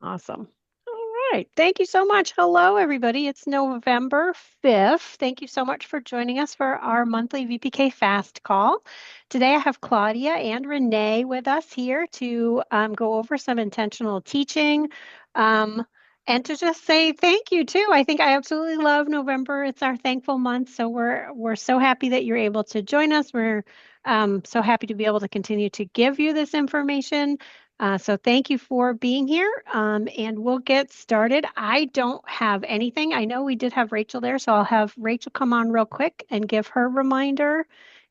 Awesome. All right. Thank you so much. Hello, everybody. It's November 5th. Thank you so much for joining us for our monthly VPK fast call. Today, I have Claudia and Renee with us here to go over some intentional teaching um, and to just say thank you too. I think I absolutely love November. It's our thankful month. So we're so happy that you're able to join us. We're so happy to be able to continue to give you this information. So thank you for being here, and we'll get started. I don't have anything. I know we did have Rachel there, so I'll have Rachel come on real quick and give her reminder,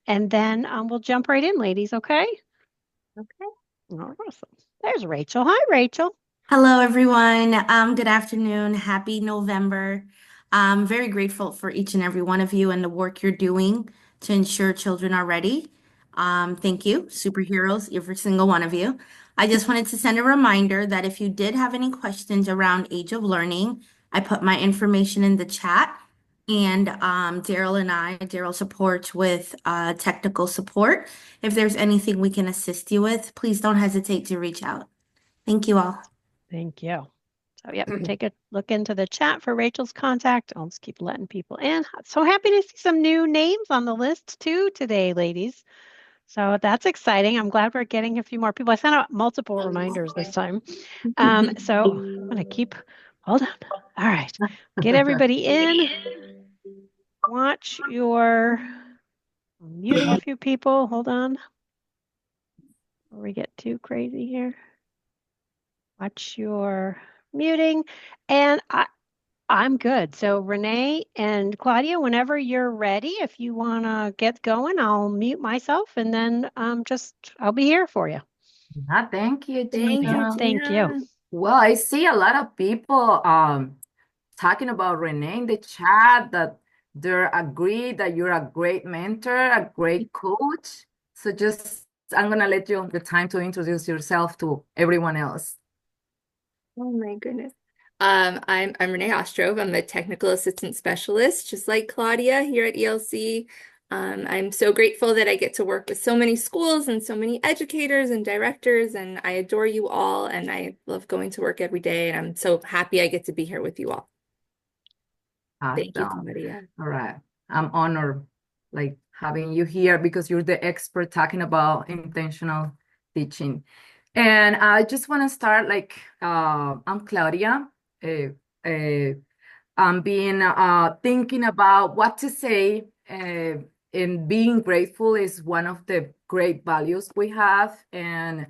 and then we'll jump right in, ladies, okay? Okay. Awesome. There's Rachel. Hi, Rachel. Hello, everyone. Good afternoon. Happy November. I'm very grateful for each and every one of you and the work you're doing to ensure children are ready. Thank you, superheroes, every single one of you. I just wanted to send a reminder that if you did have any questions around Age of Learning, I put my information in the chat. And Daryl supports with technical support. If there's anything we can assist you with, please don't hesitate to reach out. Thank you all. Thank you. So, yep, take a look into the chat for Rachel's contact. I'll just keep letting people in. So happy to see some new names on the list too today, ladies. So that's exciting. I'm glad we're getting a few more people. I sent out multiple reminders this time. So I'm going to keep, hold on. All right. Get everybody in. Watch your, I'm muting a few people. Hold on. Before we get too crazy here. Watch your muting. And I'm good. So Renee and Claudia, whenever you're ready, if you want to get going, I'll mute myself and then I'll be here for you. Thank you, Thank Yeah, you, Gina. thank you. Gina. Well, I see a lot of people talking about Renee in the chat that they agree that you're a great mentor, a great coach. So just I'm gonna let you the time to introduce yourself to everyone else. Oh my goodness. I'm Renee Ostrov. I'm a technical assistant specialist, just like Claudia here at ELC. I'm so grateful that I get to work with so many schools and so many educators and directors, and I adore you all, and I love going to work every day, and I'm so happy I get to be here with you all. Thank you, Awesome. Claudia. All right. I'm honored like having you here because you're the expert talking about intentional teaching. And I just want to start like I'm Claudia. Uh, uh, I'm being thinking about what to say, and being grateful is one of the great values we have. And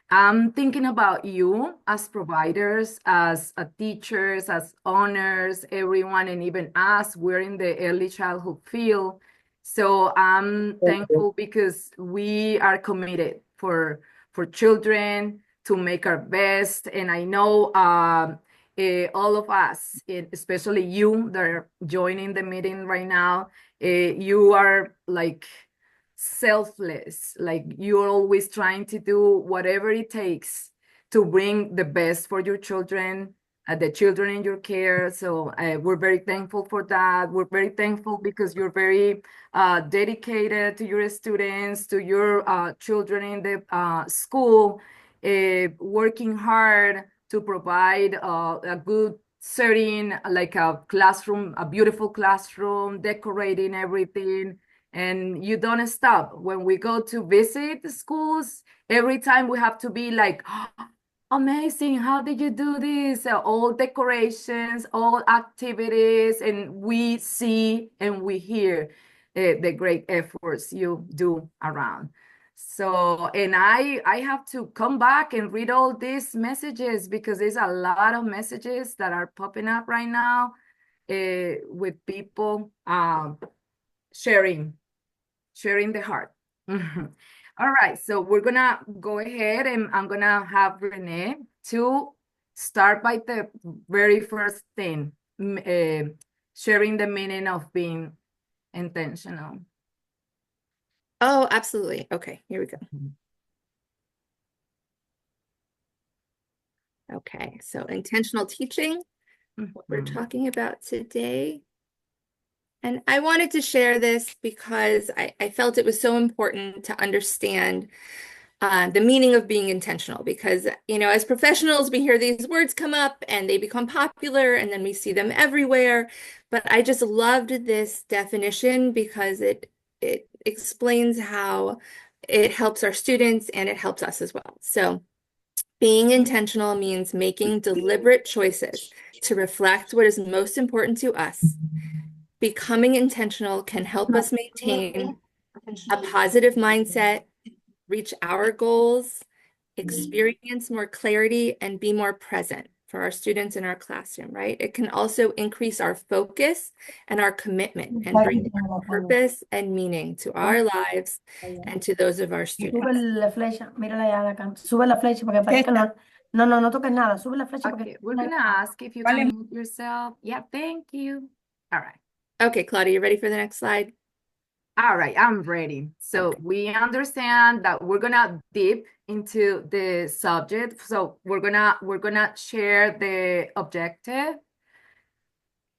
I'm thinking about you as providers, as teachers, as owners, everyone, and even us. We're in the early childhood field. So I'm thankful because we are committed for children to make our best. And I know all of us, especially you that are joining the meeting right now, you are like selfless, like you're always trying to do whatever it takes to bring the best for your children, the children in your care. So we're very thankful for that. We're very thankful because you're very dedicated to your students, to your children in the school, working hard to provide a good setting, like a classroom, a beautiful classroom, decorating everything. And you don't stop. When we go to visit the schools, every time we have to be like, amazing, how did you do this? All decorations, all activities, and we see and we hear the great efforts you do around. So, and I have to come back and read all these messages because there's a lot of messages that are popping up right now with people sharing sharing the heart. All right, so we're gonna go ahead and I'm gonna have Renee to start by the very first thing, sharing the meaning of being intentional. Oh, absolutely. Okay, here we go. Okay, so intentional teaching, what we're Mhm. talking about today. And I wanted to share this because I felt it was so important to understand the meaning of being intentional, because, as professionals, we hear these words come up and they become popular and then we see them everywhere. But I just loved this definition because it explains how it helps our students and it helps us as well. So being intentional means making deliberate choices to reflect what is most important to us. Becoming intentional can help us maintain a positive mindset, reach our goals, experience more clarity, and be more present for our students in our classroom, right? It can also increase our focus and our commitment and bring more purpose and meaning to our lives and to those of our Sube students. la flecha, mírala allá acá. Sube la flecha para que parezca no. No, no, no toques nada. Sube la flecha para que. Okay, we're gonna ask if you can mute yourself. Yeah, thank you. All right. Okay, Claudia, you ready for the next slide? All right, I'm ready. So we understand that we're gonna dip into the subject. So we're gonna share the objective.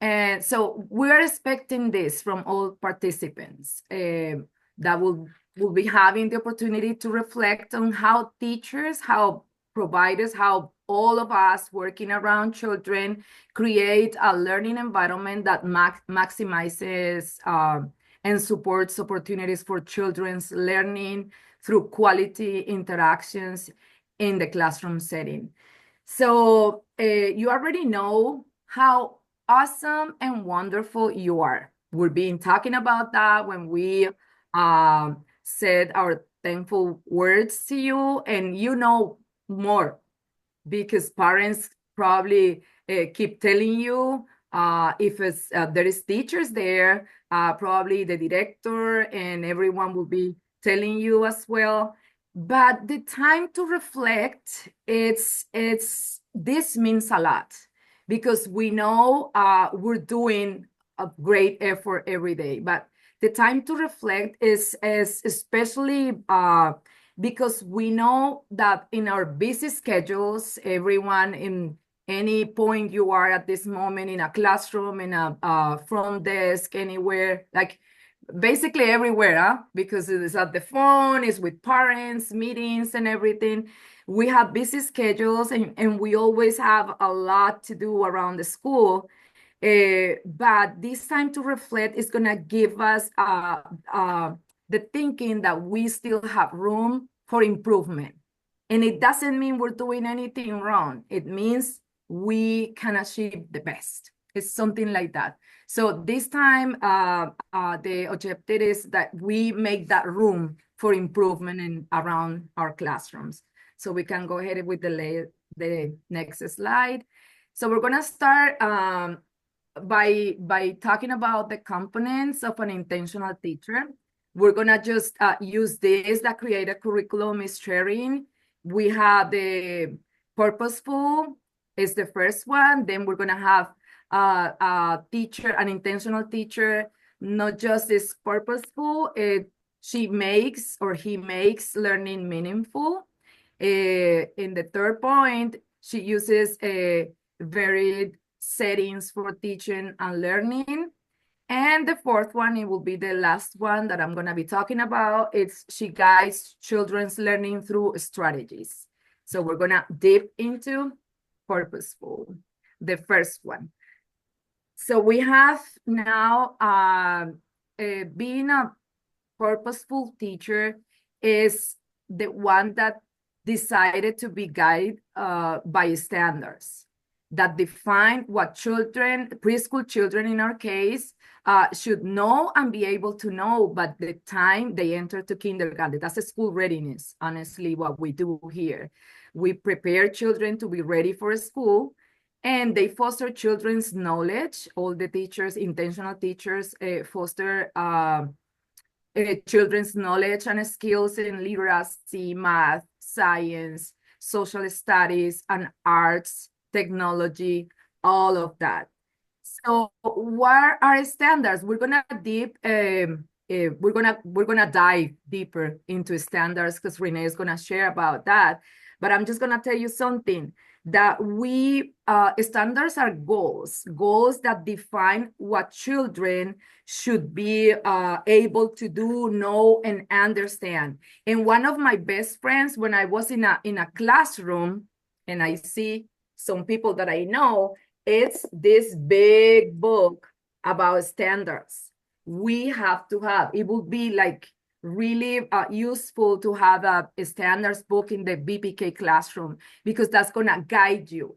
And so we're expecting this from all participants that will be having the opportunity to reflect on how teachers, how providers, how all of us working around children create a learning environment that maximizes and supports opportunities for children's learning through quality interactions in the classroom setting. So you already know how awesome and wonderful you are. We've been talking about that when we said our thankful words to you, and you know more because parents probably keep telling you if it's there is teachers there, probably the director and everyone will be telling you as well. But the time to reflect, it's this means a lot because we know we're doing a great effort every day. But the time to reflect is especially because we know that in our busy schedules, everyone in any point you are at this moment in a classroom, in a front desk, anywhere, like basically everywhere, because it is at the phone, it's with parents, meetings and everything. We have busy schedules and we always have a lot to do around the school. But this time to reflect is going to give us the thinking that we still have room for improvement. And it doesn't mean we're doing anything wrong. It means we can achieve the best. It's something like that. So this time, the objective is that we make that room for improvement in around our classrooms. So we can go ahead with the next slide. So we're gonna start by talking about the components of an intentional teacher. We're gonna just use this that create a curriculum is sharing. We have the purposeful is the first one. Then we're gonna have a teacher, an intentional teacher, not just is purposeful, she makes or he makes learning meaningful. In the third point, she uses varied settings for teaching and learning. And the fourth one, it will be the last one that I'm going to be talking about. She guides children's learning through strategies. So we're going to dip into purposeful, the first one. So we have now being a purposeful teacher is the one that decided to be guided by standards that define what children, preschool children in our case, should know and be able to know, but the time they enter to kindergarten, that's a school readiness, honestly, what we do here. We prepare children to be ready for school, and they foster children's knowledge. All the teachers, intentional teachers, foster children's knowledge and skills in literacy, math, science, social studies, and arts, technology, all of that. So what are standards? We're gonna dive deeper into standards because Renee is gonna share about that. But I'm just gonna tell you something that we standards are goals that define what children should be able to do, know, and understand. And one of my best friends, when I was in a classroom, and I see some people that I know, it's this big book about standards. We have to have, it would be like really useful to have a standards book in the VPK classroom, because that's gonna guide you.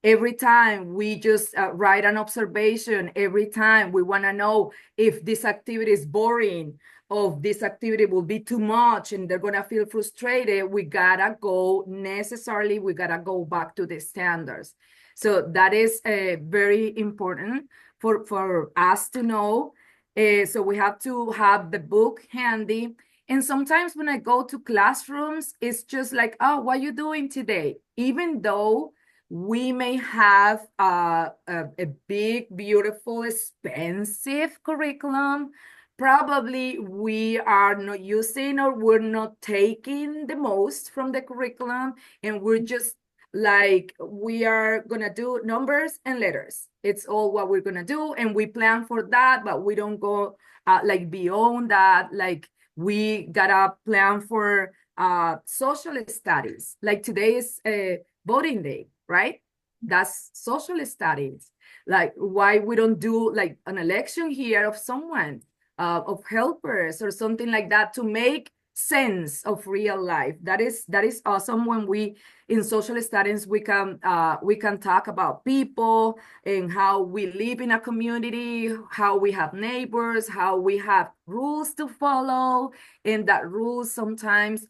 Every time we just write an observation, every time we want to know if this activity is boring, or if this activity will be too much and they're going to feel frustrated, we gotta go back to the standards. So that is very important for us to know. So we have to have the book handy. And sometimes when I go to classrooms, it's just like, oh, what are you doing today? Even though we may have a big, beautiful, expensive curriculum, probably we are not using, or we're not taking the most from the curriculum, and we're just like, we are gonna do numbers and letters. It's all what we're gonna do, and we plan for that, but we don't go like beyond that. Like, we gotta plan for social studies. Like, today is voting day, right? That's social studies. Like, why we don't do like an election here of someone, of helpers or something like that, to make sense of real life. That is awesome. When we in social studies, we can talk about people and how we live in a community, how we have neighbors, how we have rules to follow, and that rules sometimes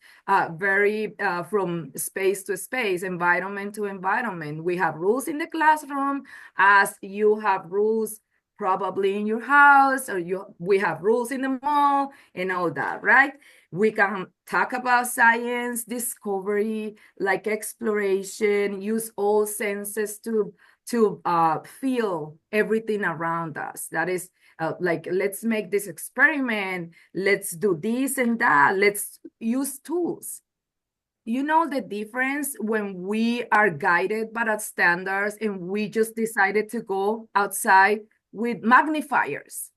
vary from space to space, environment to environment. We have rules in the classroom, as you have rules probably in your house, or we have rules in the mall and all that, right? We can talk about science, discovery, like exploration, use all senses to feel everything around us. That is like, let's make this experiment, let's do this and that, let's use tools. You know the difference when we are guided by that standards and we just decided to go outside with magnifiers.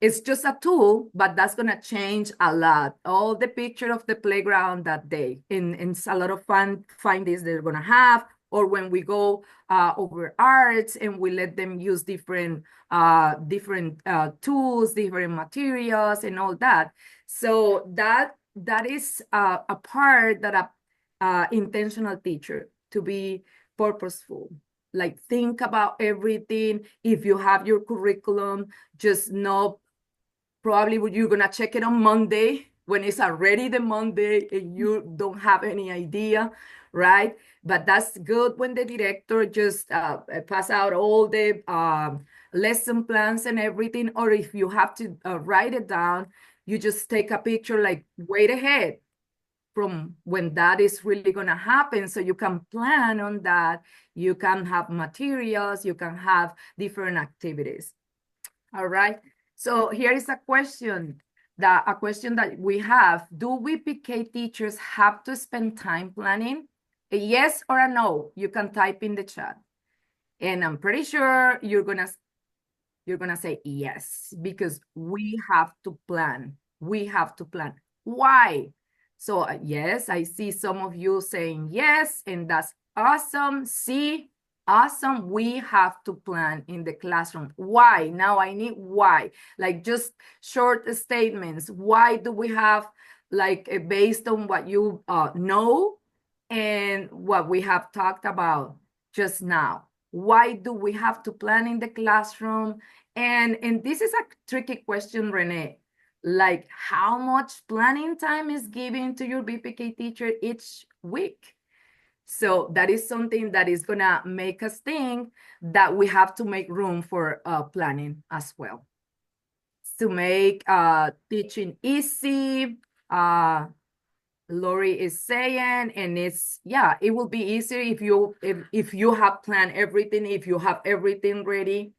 It's just a tool, but that's gonna change a lot. All the picture of the playground that day, and it's a lot of fun findings they're gonna have. Or when we go over arts and we let them use different tools, different materials, and all that. So that is a part that a intentional teacher, to be purposeful. Like, think about everything. If you have your curriculum, just know probably you're gonna check it on Monday, when it's already the Monday and you don't have any idea, right? But that's good when the director just pass out all the lesson plans and everything. Or if you have to write it down, you just take a picture, like, wait ahead from when that is really gonna happen, so you can plan on that. You can have materials, you can have different activities. All right. So here is a question that we have. Do VPK teachers have to spend time planning? A yes or a no? You can type in the chat. And I'm pretty sure you're gonna say yes, because we have to plan. We have to plan. Why? So yes, I see some of you saying yes, and that's awesome. See, awesome. We have to plan in the classroom. Why? Now I need why. Like, just short statements. Why do we have, like, based on what you know and what we have talked about just now? Why do we have to plan in the classroom? And this is a tricky question, Renee. Like, how much planning time is given to your VPK teacher each week? So that is something that is gonna make us think that we have to make room for planning as well, to make teaching easy. Lori is saying, and it will be easier if you have planned everything, if you have everything ready.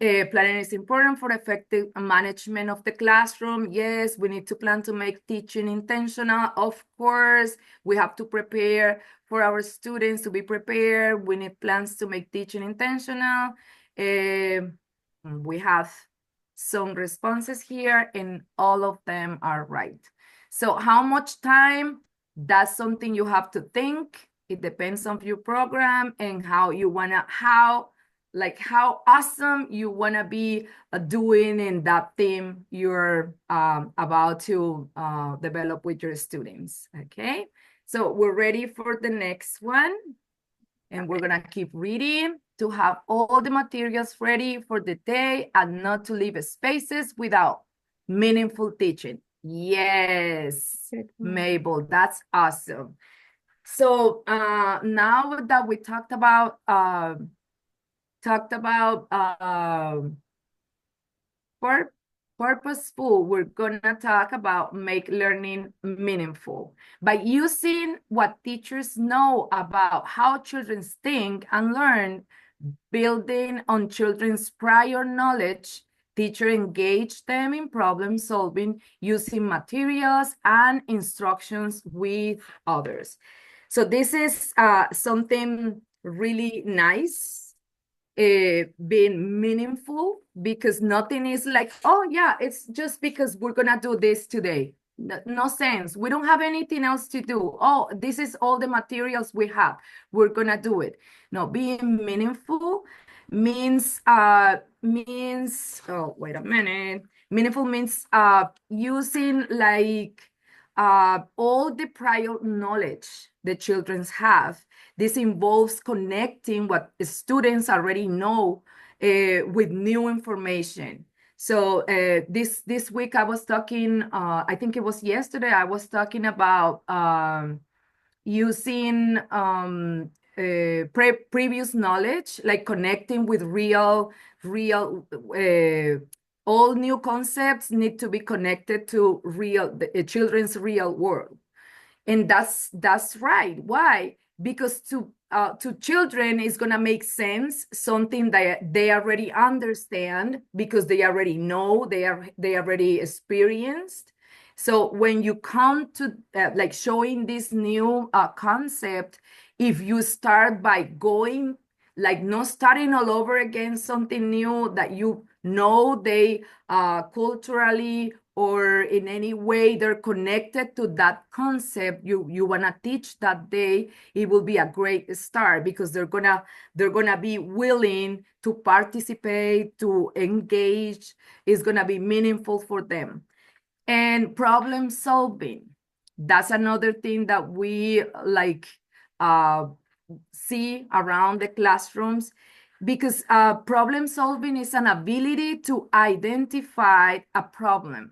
Planning is important for effective management of the classroom. Yes, we need to plan to make teaching intentional. Of course, we have to prepare for our students to be prepared. We need plans to make teaching intentional. We have some responses here, and all of them are right. So how much time? That's something you have to think. It depends on your program and how you wanna, how awesome you want to be doing in that theme you're about to develop with your students. Okay, so we're ready for the next one, and we're gonna keep reading to have all the materials ready for the day and not to leave spaces without meaningful teaching. Yes, Mabel, that's awesome. So now that we talked about purposeful, we're gonna talk about make learning meaningful. By using what teachers know about how children think and learn, building on children's prior knowledge, teacher engage them in problem solving using materials and instructions with others. So this is something really nice, being meaningful, because nothing is like, oh yeah, it's just because we're gonna do this today. No sense. We don't have anything else to do. Oh, this is all the materials we have. We're gonna do it. No, being meaningful means oh, wait a minute. Meaningful means using like all the prior knowledge the children have. This involves connecting what students already know with new information. So this week I was talking, I think it was yesterday, I was talking about using previous knowledge, like connecting with real, all new concepts need to be connected to real, the children's real world. And that's right. Why? Because to children, it's gonna make sense, something that they already understand because they already know, they already experienced. So when you come to like showing this new concept, if you start by going, like not starting all over again, something new that you know they culturally or in any way they're connected to that concept you want to teach that day, it will be a great start, because they're gonna be willing to participate, to engage. It's gonna be meaningful for them. And problem solving, that's another thing that we like see around the classrooms, because problem solving is an ability to identify a problem.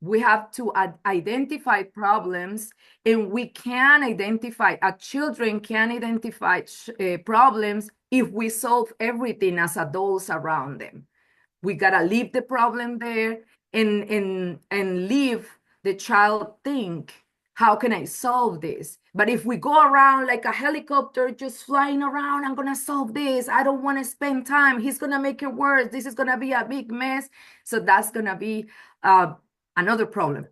We have to identify problems, and we can identify, children can identify problems if we solve everything as adults around them. We gotta leave the problem there and leave the child think, how can I solve this? But if we go around like a helicopter just flying around, I'm gonna solve this, I don't want to spend time, he's gonna make it worse, this is gonna be a big mess. So that's gonna be another problem,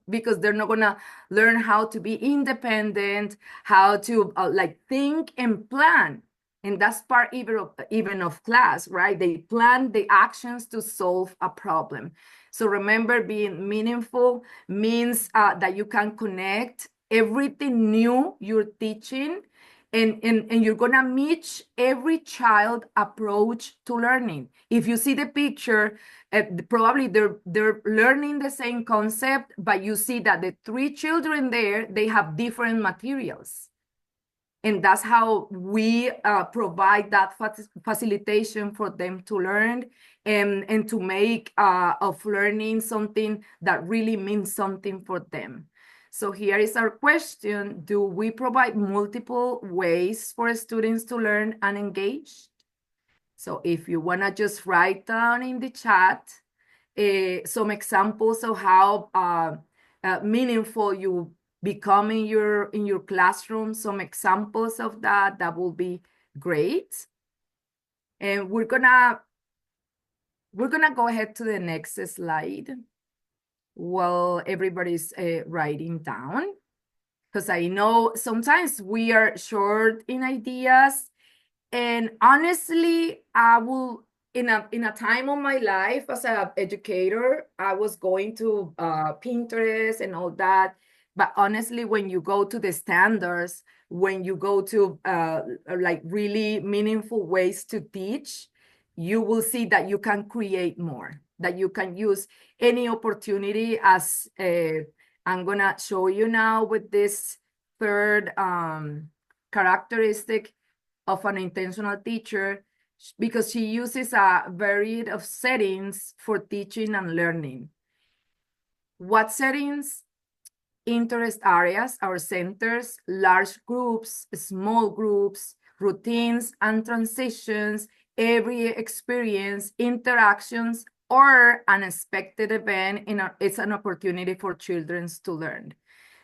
because they're not gonna learn how to be independent, how to like think and plan. And that's part even of class, right? They plan the actions to solve a problem. So remember, being meaningful means that you can connect everything new you're teaching, and you're gonna meet every child approach to learning. If you see the picture, probably they're learning the same concept, but you see that the three children there, they have different materials. And that's how we provide that facilitation for them to learn, and to make of learning something that really means something for them. So here is our question: do we provide multiple ways for students to learn and engage? So if you want to just write down in the chat some examples of how meaningful you become in your classroom, some examples of that will be great. And we're gonna we're gonna go ahead to the next slide while everybody's writing down, because I know sometimes we are short in ideas. And honestly, I will, in a time of my life as an educator, I was going to Pinterest and all that. But honestly, when you go to the standards, when you go to like really meaningful ways to teach, you will see that you can create more, that you can use any opportunity, as I'm gonna show you now with this third characteristic of an intentional teacher, because she uses a variety of settings for teaching and learning. What settings? Interest areas, our centers, large groups, small groups, routines and transitions, every experience, interactions, or unexpected event. It's an opportunity for children to learn.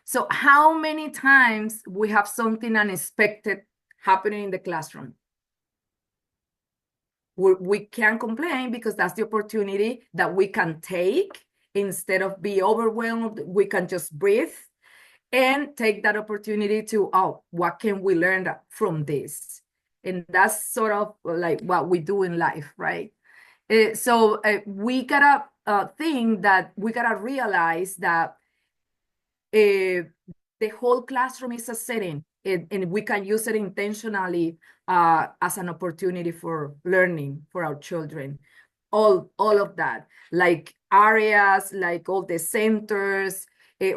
So how many times we have something unexpected happening in the classroom? We can't complain, because that's the opportunity that we can take. Instead of be overwhelmed, we can just breathe and take that opportunity to, oh, what can we learn from this? And that's sort of like what we do in life, right? So we gotta think that we gotta realize that the whole classroom is a setting, and we can use it intentionally as an opportunity for learning for our children. All of that, like areas, like all the centers,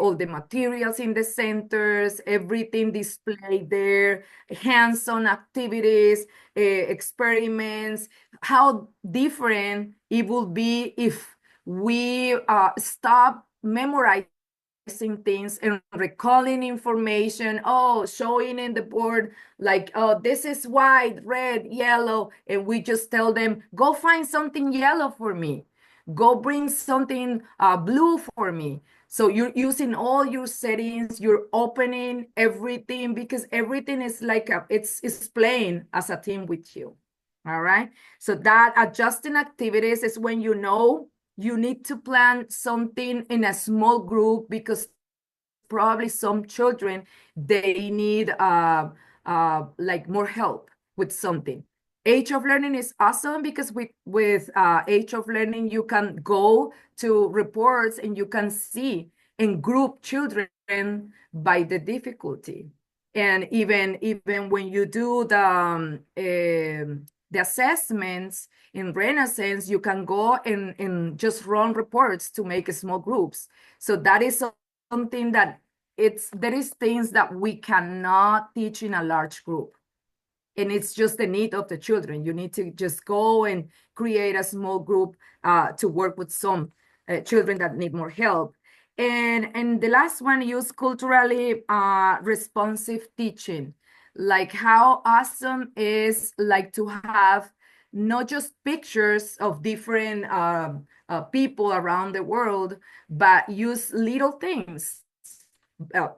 all the materials in the centers, everything displayed there, hands-on activities, experiments, how different it will be if we stop memorizing things and recalling information, showing in the board, like, oh, this is white, red, yellow, and we just tell them, go find something yellow for me, go bring something blue for me. So you're using all your settings, you're opening everything, because everything is like it's playing as a team with you. All right, so that adjusting activities is when you know you need to plan something in a small group, because probably some children, they need like more help with something. Age of Learning is awesome, because with Age of Learning, you can go to reports and you can see and group children by the difficulty. And even when you do the assessments in Renaissance, you can go and just run reports to make small groups. So that is something that there is things that we cannot teach in a large group. And it's just the need of the children. You need to just go and create a small group to work with some children that need more help. And the last one, use culturally responsive teaching. Like, how awesome is like to have not just pictures of different people around the world, but use little things.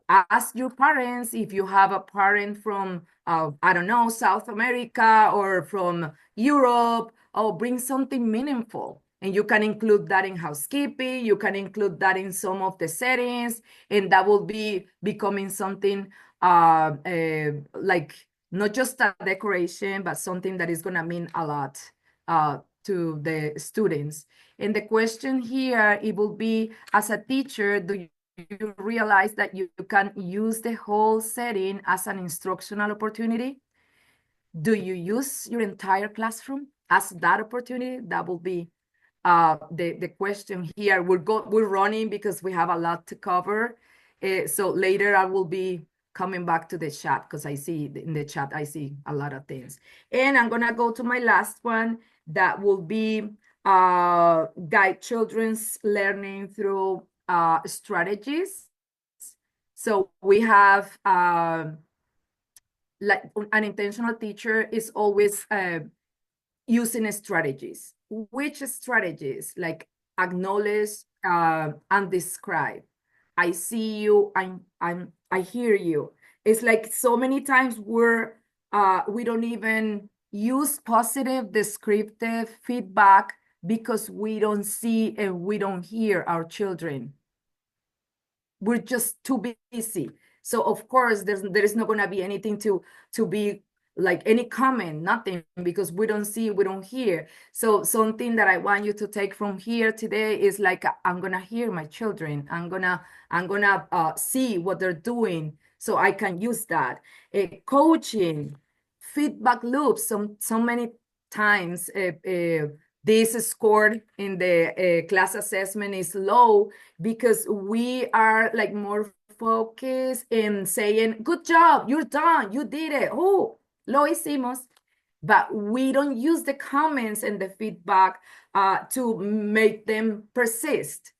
Ask your parents, if you have a parent from I don't know, South America or from Europe, or bring something meaningful. And you can include that in housekeeping, you can include that in some of the settings, and that will be becoming something like not just a decoration, but something that is going to mean a lot to the students. And the question here, it will be, as a teacher, do you realize that you can use the whole setting as an instructional opportunity? Do you use your entire classroom as that opportunity? That will be the question here. We're running because we have a lot to cover. So later I will be coming back to the chat, because I see in the chat, I see a lot of things. And I'm gonna go to my last one, that will be guide children's learning through strategies. So we have like an intentional teacher is always using strategies. Which strategies? Like acknowledge and describe. I see you, I hear you. It's like so many times we don't even use positive descriptive feedback because we don't see and we don't hear our children. We're just too busy. So of course, there is not going to be anything to be like any comment, nothing, because we don't see, we don't hear. So something that I want you to take from here today is like, I'm going to hear my children. I'm going to see what they're doing so I can use that. Coaching, feedback loops, so many times this score in the class assessment is low because we are like more focused in saying, good job, you're done, you did it. Oh, lo hicimos. But we don't use the comments and the feedback to make them persist.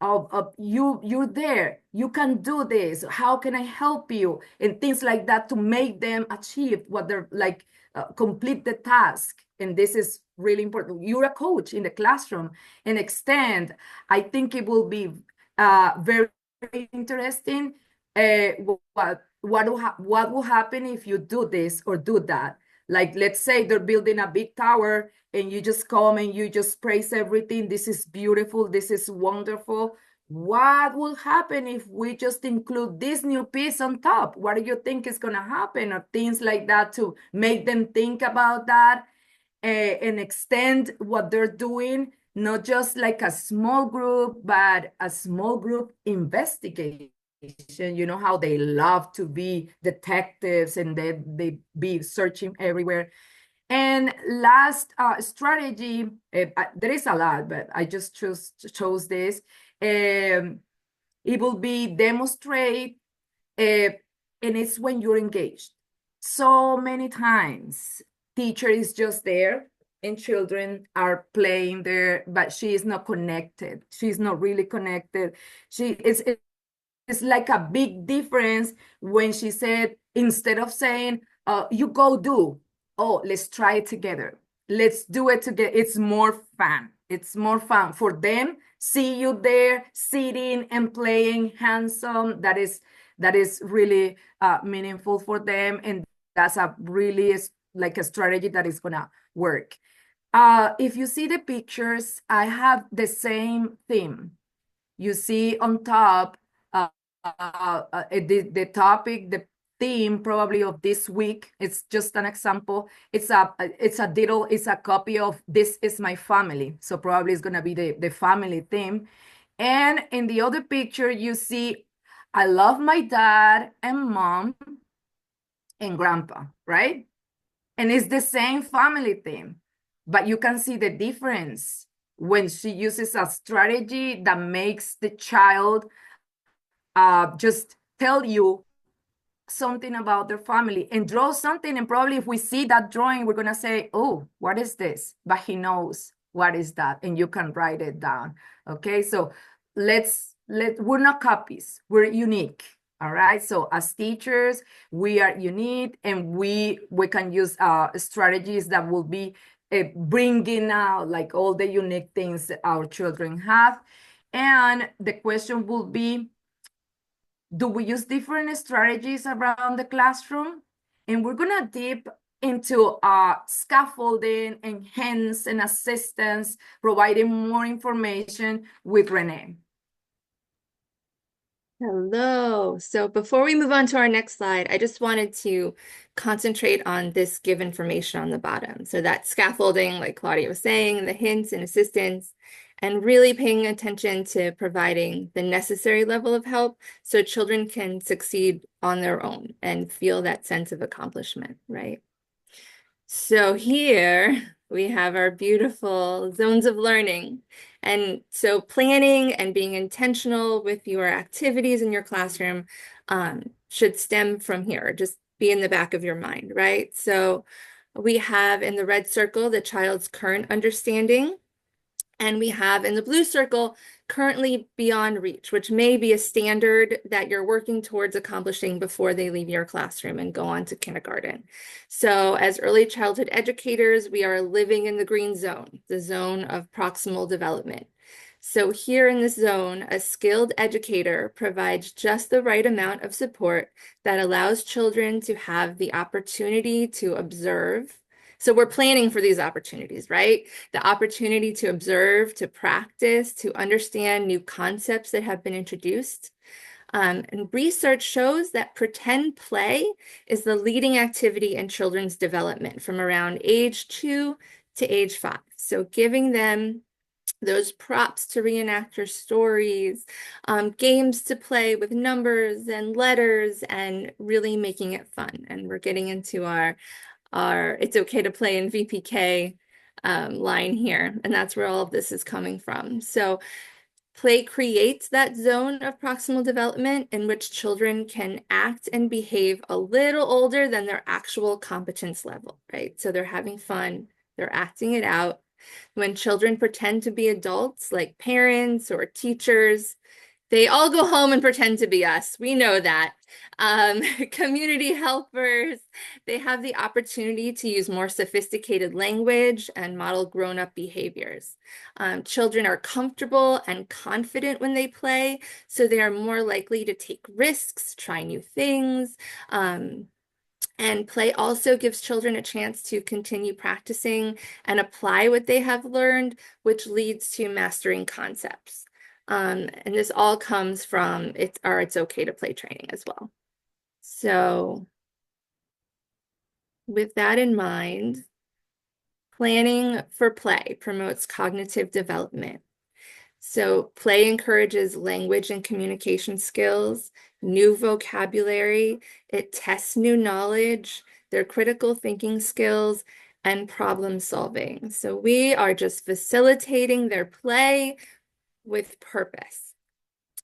Of you're there, you can do this, how can I help you, and things like that to make them achieve what they're like, complete the task. And this is really important. You're a coach in the classroom and extend. I think it will be very interesting. What will happen if you do this or do that? Like, let's say they're building a big tower and you just come and you just praise everything. This is beautiful. This is wonderful. What will happen if we just include this new piece on top? What do you think is going to happen? Or things like that to make them think about that and extend what they're doing, not just like a small group, but a small group investigation. You know how they love to be detectives and they be searching everywhere. And last strategy, there is a lot, but I just chose this. It will be demonstrate, and it's when you're engaged. So many times, teacher is just there and children are playing there, but she is not connected. She's not really connected. It's like a big difference when she said, instead of saying, you go do, oh, let's try it together. Let's do it together. It's more fun. It's more fun for them. See you there sitting and playing handsome. That is really meaningful for them. And that's a really like a strategy that is gonna work. If you see the pictures, I have the same theme. You see on top, the topic, the theme probably of this week. It's just an example. It's a copy of This Is My Family. So probably it's gonna be the family theme. And in the other picture, you see, I love my dad and mom and grandpa, right? And it's the same family theme, but you can see the difference when she uses a strategy that makes the child just tell you something about their family and draw something. And probably if we see that drawing, we're going to say, oh, what is this? But he knows what is that. And you can write it down. Okay. So we're not copies. We're unique. All right. So as teachers, we are unique and we can use strategies that will be bringing out like all the unique things that our children have. And the question will be, do we use different strategies around the classroom? And we're going to dip into scaffolding, enhance, and assistance, providing more information with Renee. Hello. So before we move on to our next slide, I just wanted to concentrate on this give information on the bottom. So that scaffolding, like Claudia was saying, the hints and assistance, and really paying attention to providing the necessary level of help so children can succeed on their own and feel that sense of accomplishment, right? So here we have our beautiful zones of learning. And so planning and being intentional with your activities in your classroom should stem from here, just be in the back of your mind, right? So we have in the red circle, the child's current understanding. And we have in the blue circle, currently beyond reach, which may be a standard that you're working towards accomplishing before they leave your classroom and go on to kindergarten. So as early childhood educators, we are living in the green zone, the zone of proximal development. So here in this zone, a skilled educator provides just the right amount of support that allows children to have the opportunity to observe, So we're planning for these opportunities, right? The opportunity to observe, to practice, to understand new concepts that have been introduced. And research shows that pretend play is the leading activity in children's development from around age 2 to age 5. So giving them those props to reenact your stories, games to play with numbers and letters, and really making it fun. And we're getting into our It's Okay to Play in VPK line here, and that's where all of this is coming from. So play creates that zone of proximal development in which children can act and behave a little older than their actual competence level, right? So they're having fun, they're acting it out. When children pretend to be adults, like parents or teachers, they all go home and pretend to be us. We know that. Community helpers, they have the opportunity to use more sophisticated language and model grown-up behaviors. Children are comfortable and confident when they play, so they are more likely to take risks, try new things. And play also gives children a chance to continue practicing and apply what they have learned, which leads to mastering concepts. And this all comes from It's Okay to Play training as well. So with that in mind, planning for play promotes cognitive development. So play encourages language and communication skills, new vocabulary, it tests new knowledge, their critical thinking skills, and problem solving. So we are just facilitating their play with purpose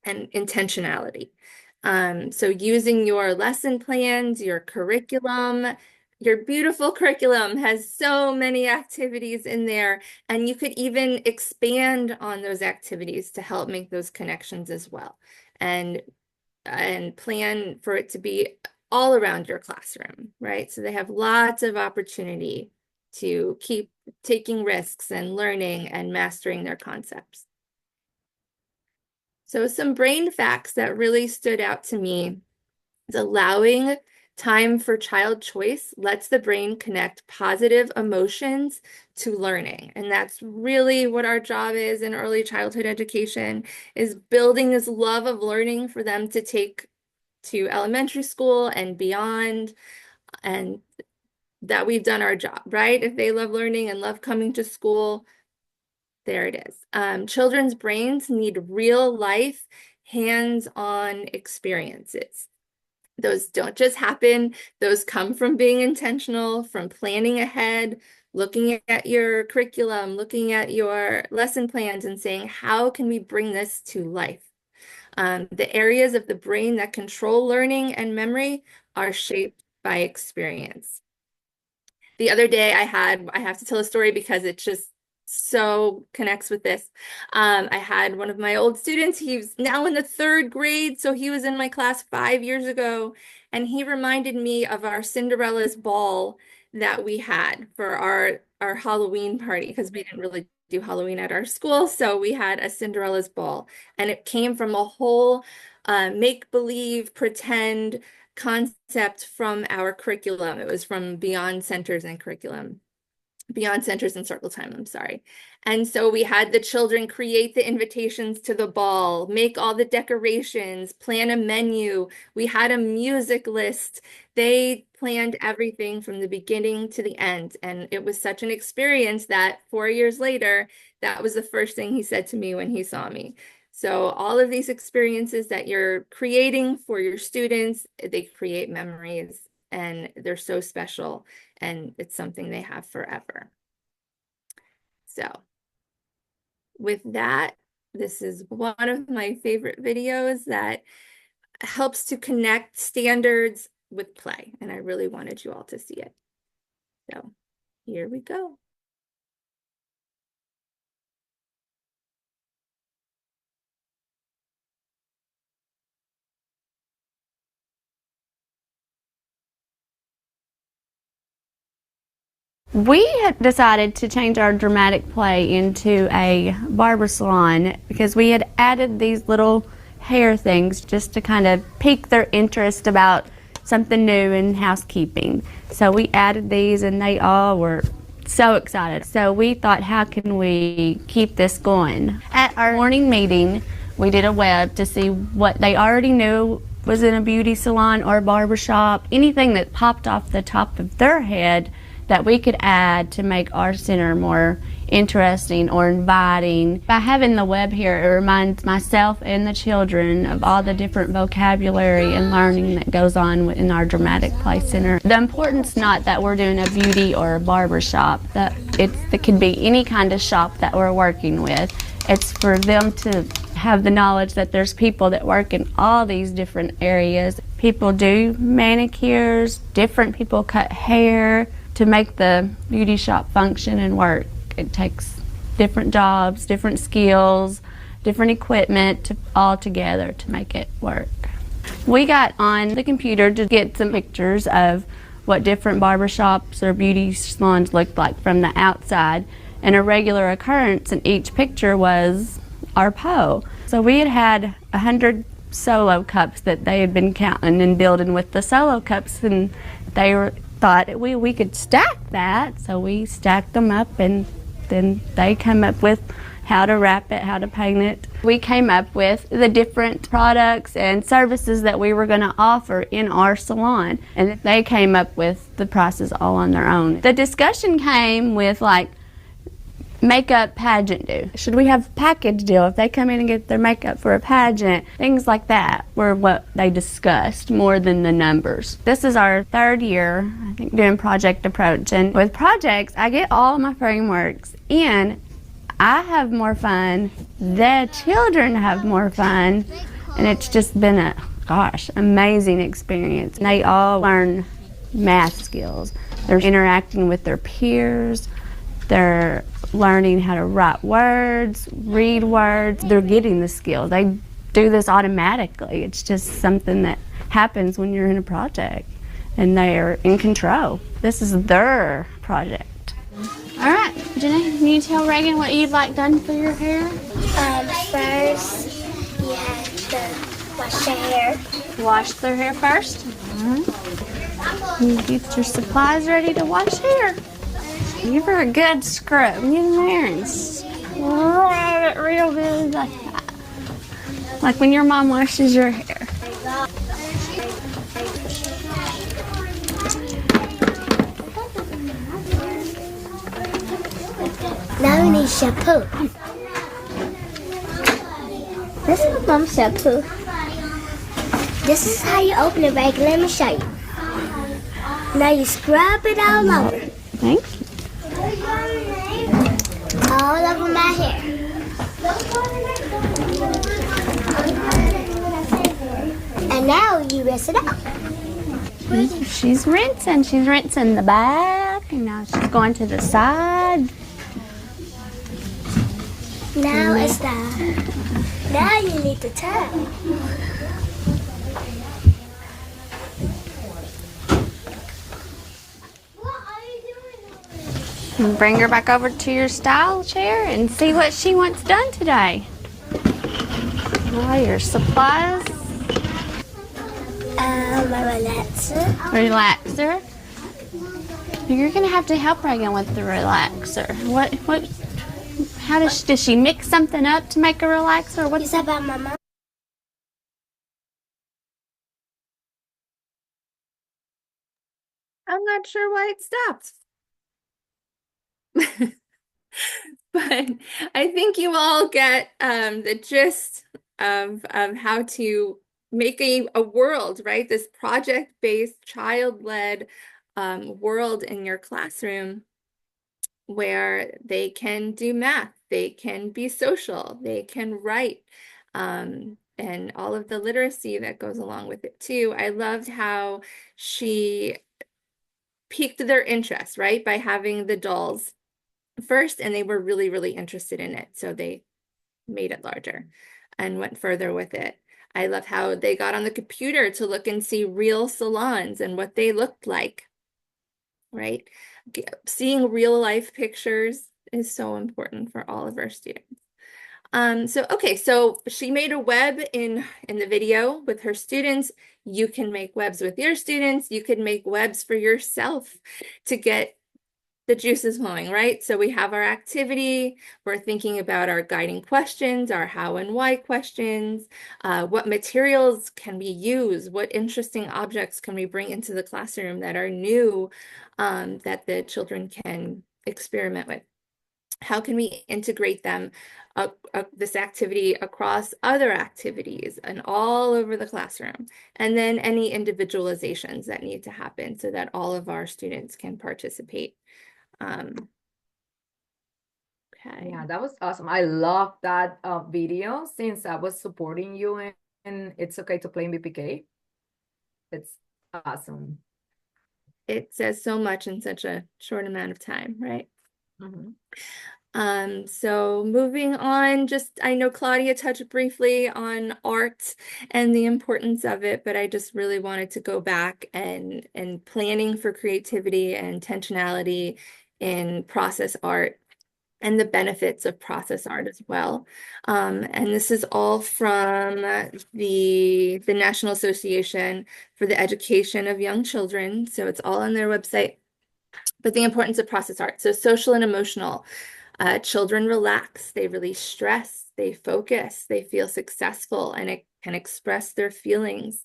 and intentionality. So using your lesson plans, your curriculum, your beautiful curriculum has so many activities in there, and you could even expand on those activities to help make those connections as well. And plan for it to be all around your classroom, right? So they have lots of opportunity to keep taking risks and learning and mastering their concepts. So some brain facts that really stood out to me is allowing time for child choice lets the brain connect positive emotions to learning. And that's really what our job is in early childhood education, is building this love of learning for them to take to elementary school and beyond, and that we've done our job, right? If they love learning and love coming to school, there it is. Children's brains need real life, hands-on experiences. Those don't just happen. Those come from being intentional, from planning ahead, looking at your curriculum, looking at your lesson plans and saying, how can we bring this to life? The areas of the brain that control learning and memory are shaped by experience. The other day I have to tell a story because it just so connects with this. I had one of my old students, he's now in the 3rd grade, so he was in my class 5 years ago, and he reminded me of our Cinderella's ball that we had for our Halloween party, because we didn't really do Halloween at our school, so we had a Cinderella's ball, and it came from a whole make-believe, pretend concept from our curriculum. It was from Beyond Centers and Curriculum. Beyond Centers and Circle Time, I'm sorry. And so we had the children create the invitations to the ball, make all the decorations, plan a menu. We had a music list. They planned everything from the beginning to the end. And it was such an experience that 4 years later, that was the first thing he said to me when he saw me. So all of these experiences that you're creating for your students, they create memories, and they're so special, and it's something they have forever. So with that, this is one of my favorite videos that helps to connect standards with play, and I really wanted you all to see it. So here we go. We had decided to change our dramatic play into a barber salon because we had added these little hair things just to kind of pique their interest about something new in housekeeping. So we added these and they all were so excited. So we thought, how can we keep this going? At our morning meeting, we did a web to see what they already knew was in a beauty salon or barbershop, anything that popped off the top of their head that we could add to make our center more interesting or inviting. By having the web here, it reminds myself and the children of all the different vocabulary and learning that goes on in our dramatic play center. The importance not that we're doing a beauty or a barber shop, that it could be any kind of shop that we're working with. It's for them to have the knowledge that there's people that work in all these different areas. People do manicures, different people cut hair. To make the beauty shop function and work, it takes different jobs, different skills, different equipment all together to make it work. We got on the computer to get some pictures of what different barbershops or beauty salons looked like from the outside, and a regular occurrence in each picture was our PO. So we had 100 solo cups that they had been counting and building with the solo cups, and they thought we could stack that, so we stacked them up, and then they came up with how to wrap it, how to paint it. We came up with the different products and services that we were going to offer in our salon, and they came up with the prices all on their own. The discussion came with like makeup pageant do. Should we have a package deal if they come in and get their makeup for a pageant? Things like that were what they discussed more than the numbers. This is our 3rd year, I think, doing project approach. And with projects, I get all my frameworks and I have more fun. The children have more fun. And it's just been a, amazing experience. They all learn math skills. They're interacting with their peers. They're learning how to write words, read words. They're getting the skill. They do this automatically. It's just something that happens when you're in a project and they're in control. This is their project. All right, Janae, can you tell Reagan what you'd like done for your hair? First, you have to wash your hair. Wash their hair first. You get your supplies ready to wash hair. Give her a good scrub. Get in there and scrub it real good like that. Like when your mom washes your hair. Now we need shampoo. This is mom's shampoo. This is how you open it, Reagan. Let me show you. Now you scrub it all over. Thank you. All over my hair. And now you rinse it out. She's rinsing. She's rinsing the back, and now she's going to the side. Now it's done. Now you need the towel. And bring her back over to your style chair and see what she wants done today. All your supplies. My relaxer. Relaxer. You're gonna have to help Reagan with the relaxer. How does she mix something up to make a relaxer? Is that about my mom? I'm not sure why it stopped. But I think you all get the gist of how to make a world, right? This project-based, child-led world in your classroom where they can do math, they can be social, they can write, and all of the literacy that goes along with it too. I loved how she piqued their interest, right, by having the dolls first, and they were really, really interested in it. So they made it larger and went further with it. I love how they got on the computer to look and see real salons and what they looked like, right? Seeing real life pictures is so important for all of our students. So she made a web in the video with her students. You can make webs with your students. You can make webs for yourself to get the juices flowing, right? So we have our activity. We're thinking about our guiding questions, our how and why questions. What materials can we use? What interesting objects can we bring into the classroom that are new, that the children can experiment with? How can we integrate them, this activity across other activities and all over the classroom? And then any individualizations that need to happen so that all of our students can participate. Okay. Yeah, that was awesome. I love that video since I was supporting you in It's Okay to Play in VPK. It's awesome. It says so much in such a short amount of time, right? Mm-hmm. So moving on, just I know Claudia touched briefly on art and the importance of it, but I just really wanted to go back and planning for creativity and intentionality in process art and the benefits of process art as well. And this is all from the National Association for the Education of Young Children. So it's all on their website. But the importance of process art. So social and emotional. Children relax, they release stress, they focus, they feel successful, and it can express their feelings.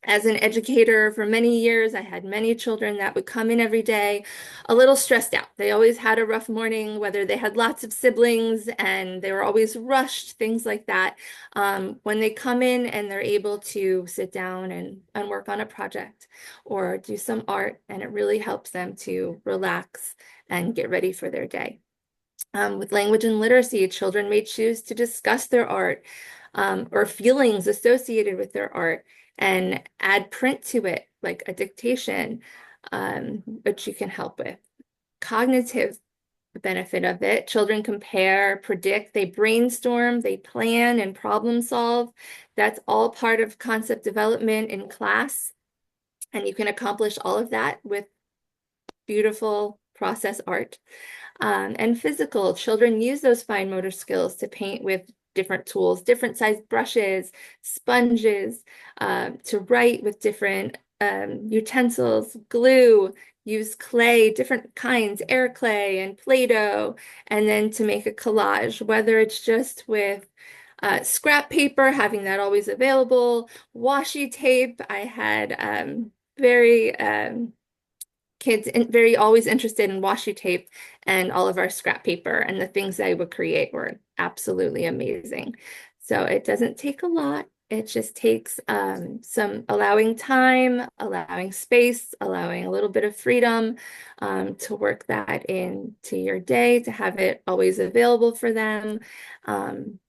As an educator for many years, I had many children that would come in every day a little stressed out. They always had a rough morning, whether they had lots of siblings and they were always rushed, things like that. When they come in and they're able to sit down and work on a project or do some art, and it really helps them to relax and get ready for their day. With language and literacy, children may choose to discuss their art or feelings associated with their art and add print to it, like a dictation, which you can help with. Cognitive benefit of it, children compare, predict, they brainstorm, they plan and problem solve. That's all part of concept development in class. And you can accomplish all of that with beautiful process art. And physical, children use those fine motor skills to paint with different tools, different sized brushes, sponges, to write with different utensils, glue, use clay, different kinds, air clay and Play-Doh, and then to make a collage, whether it's just with scrap paper, having that always available, washi tape. I had very kids very always interested in washi tape, and all of our scrap paper and the things I would create were absolutely amazing. So it doesn't take a lot. It just takes some allowing time, allowing space, allowing a little bit of freedom to work that into your day, to have it always available for them. And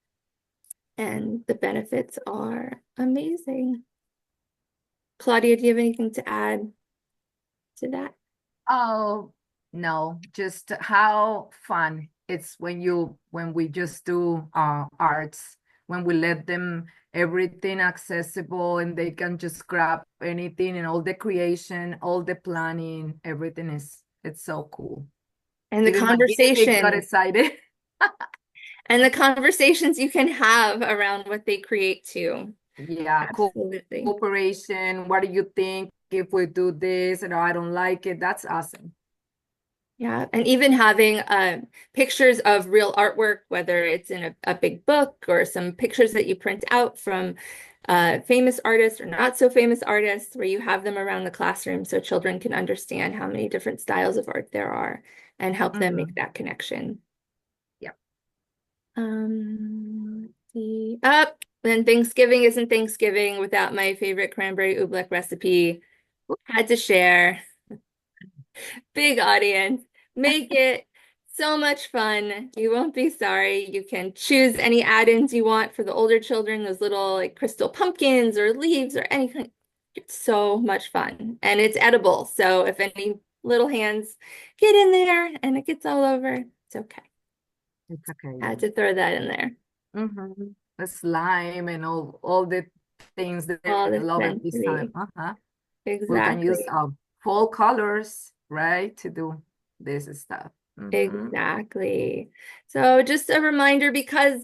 the benefits are amazing. Claudia, do you have anything to add to that? Oh, no, just how fun it's when we just do arts, when we let them everything accessible and they can just grab anything and all the creation, all the planning, everything it's so cool. And the Even my guinea got conversation excited. and the conversations you can have around what they create too. Yeah, Absolutely. cooperation. What do you think if we do this? And I don't like it. That's awesome. Yeah, and even having pictures of real artwork, whether it's in a big book or some pictures that you print out from famous artists or not so famous artists, where you have them around the classroom so children can understand how many different styles of art there are and help them make that connection. Yep. Then Thanksgiving isn't Thanksgiving without my favorite cranberry oobleck recipe. Had to share. Big audience. Make it so much fun. You won't be sorry. You can choose any add-ins you want for the older children, those little like crystal pumpkins or leaves or anything. It's so much fun. And it's edible. So if any little hands get in there and it gets all over, it's okay. It's okay. I had to throw that in there. Mm-hmm. The slime and all the things that All I the love at this time. sensory. We can use Exactly. fall colors, right, to do this stuff. Exactly. So just a reminder, because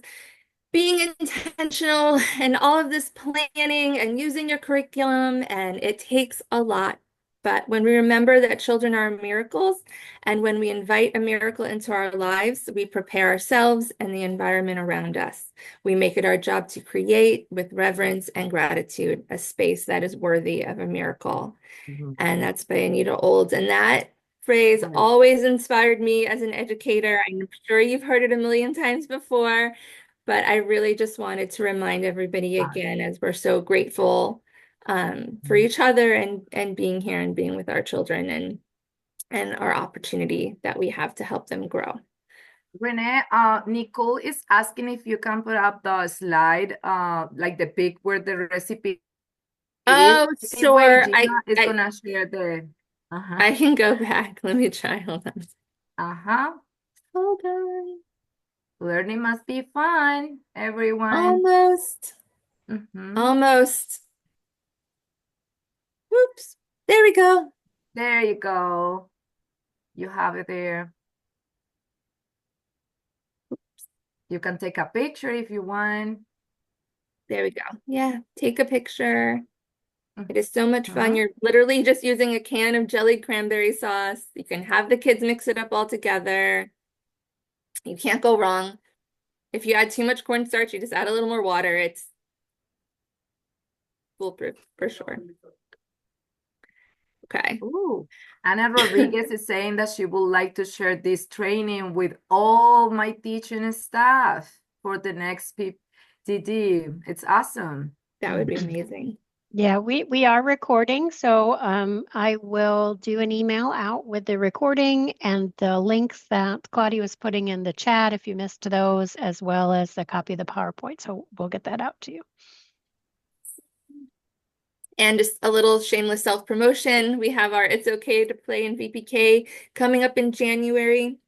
being intentional and all of this planning and using your curriculum, and it takes a lot. But when we remember that children are miracles, and when we invite a miracle into our lives, we prepare ourselves and the environment around us. We make it our job to create, with reverence and gratitude, a space that is worthy of a miracle. And that's by Anita Olds. And that phrase always inspired me as an educator. I'm sure you've heard it a million times before, but I really just wanted to remind everybody again, as we're so grateful for each other and being here and being with our children, and our opportunity that we have to help them grow. Renee, Nicole is asking if you can put up the slide, like the pic where the recipe Oh, is. sure. Gina is gonna share the. I can go back. Let me try. Hold on. Hold on. Learning must be fun, everyone. Almost. Almost. Oops. There we go. There you go. You have it there. You can take a picture if you want. There we go. Yeah, take a picture. It is so much fun. You're literally just using a can of jellied cranberry sauce. You can have the kids mix it up all together. You can't go wrong. If you add too much cornstarch, you just add a little more water. It's foolproof for sure. Okay. Ooh, Ana Rodriguez is saying that she would like to share this training with all my teaching staff for the next PTD. It's awesome. That would be amazing. Yeah, we are recording, so I will do an email out with the recording and the links that Claudia was putting in the chat if you missed those, as well as a copy of the PowerPoint. So we'll get that out to you. And just a little shameless self-promotion. We have our It's Okay to Play in VPK coming up in January.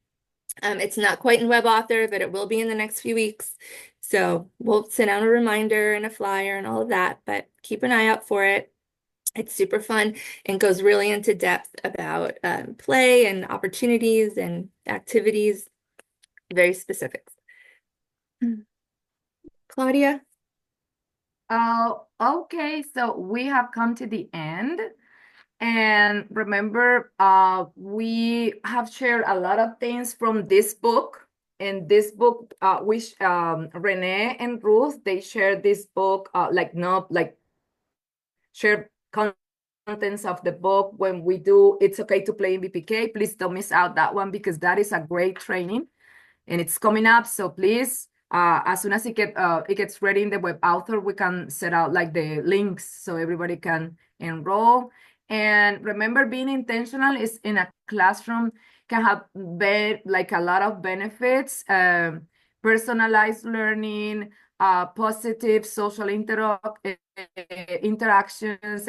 It's not quite in WebAuthor, but it will be in the next few weeks. So we'll send out a reminder and a flyer and all of that, but keep an eye out for it. It's super fun and goes really into depth about play and opportunities and activities, very specific. Claudia? Okay, so we have come to the end. And remember, we have shared a lot of things from this book. In this book, which Renee and Ruth, they shared this book, share contents of the book when we do It's Okay to Play in VPK. Please don't miss out that one, because that is a great training and it's coming up. So please, as soon as it gets ready in the web author, we can set out like the links so everybody can enroll. And remember, being intentional is in a classroom can have like a lot of benefits. Personalized learning, positive social interactions,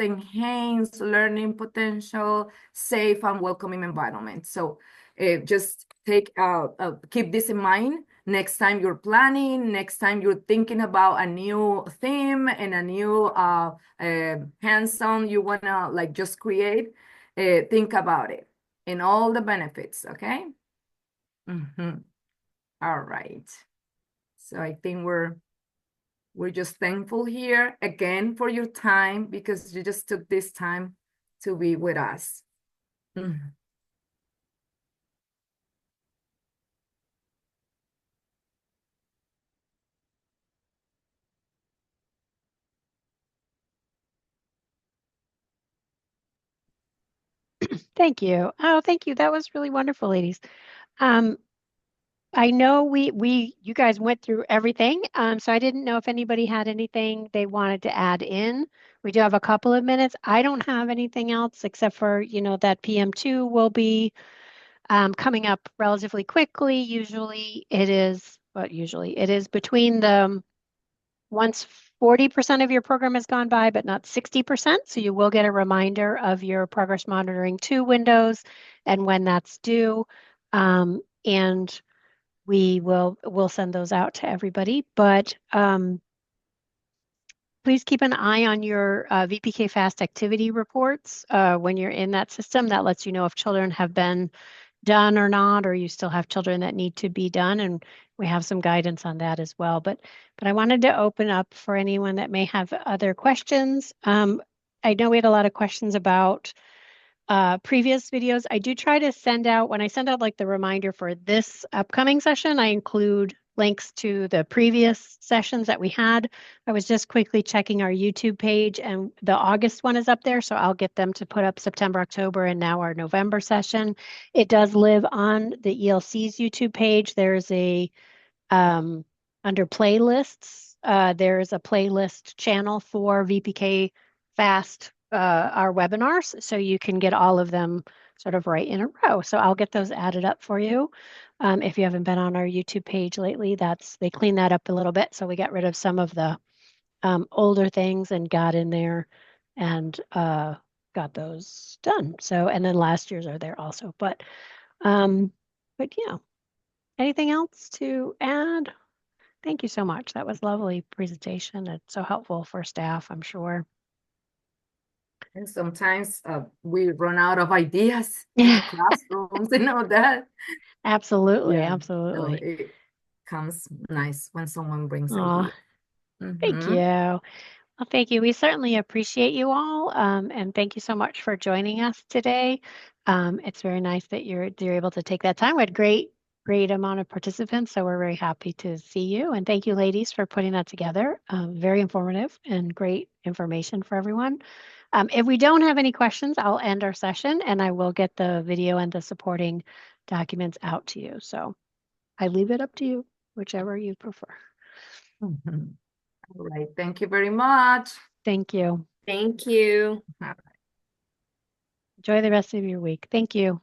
enhance learning potential, safe and welcoming environment. So just keep this in mind next time you're planning, next time you're thinking about a new theme and a new hands-on you wanna like just create. Think about it and all the benefits. Okay. All right. So I think we're just thankful here again for your time, because you just took this time to be with us. Thank you. Oh, thank you. That was really wonderful, ladies. I know you guys went through everything, so I didn't know if anybody had anything they wanted to add in. We do have a couple of minutes. I don't have anything else except for, that PM2 will be coming up relatively quickly. Usually it is between the once 40% of your program has gone by, but not 60%. So you will get a reminder of your progress monitoring 2 windows and when that's due. And we'll send those out to everybody. But please keep an eye on your VPK FAST activity reports when you're in that system. That lets you know if children have been done or not, or you still have children that need to be done, and we have some guidance on that as well. But I wanted to open up for anyone that may have other questions. I know we had a lot of questions about previous videos. I do try to send out, when I send out like the reminder for this upcoming session, I include links to the previous sessions that we had. I was just quickly checking our YouTube page, and the August one is up there, so I'll get them to put up September, October, and now our November session. It does live on the ELC's YouTube page. There's a under playlists, there's a playlist channel for VPK Fast, our webinars, so you can get all of them sort of right in a row. So I'll get those added up for you. If you haven't been on our YouTube page lately, they cleaned that up a little bit. So we got rid of some of the older things and got in there and got those done. So, and then last year's are there also. But yeah, anything else to add? Thank you so much. That was a lovely presentation. It's so helpful for staff, I'm sure. And sometimes we run out of ideas in the classrooms and all that. Absolutely, Yeah. So absolutely. it comes nice when someone brings Aw, ideas. thank you. Well, thank you. We certainly appreciate you all, and thank you so much for joining us today. It's very nice that you're able to take that time. We had great amount of participants, so we're very happy to see you. And thank you, ladies, for putting that together. Very informative and great information for everyone. If we don't have any questions, I'll end our session, and I will get the video and the supporting documents out to you. So I leave it up to you, whichever you prefer. Mhm. All right. Thank you very much. Thank you. Thank you. Enjoy the rest of your week. Thank you.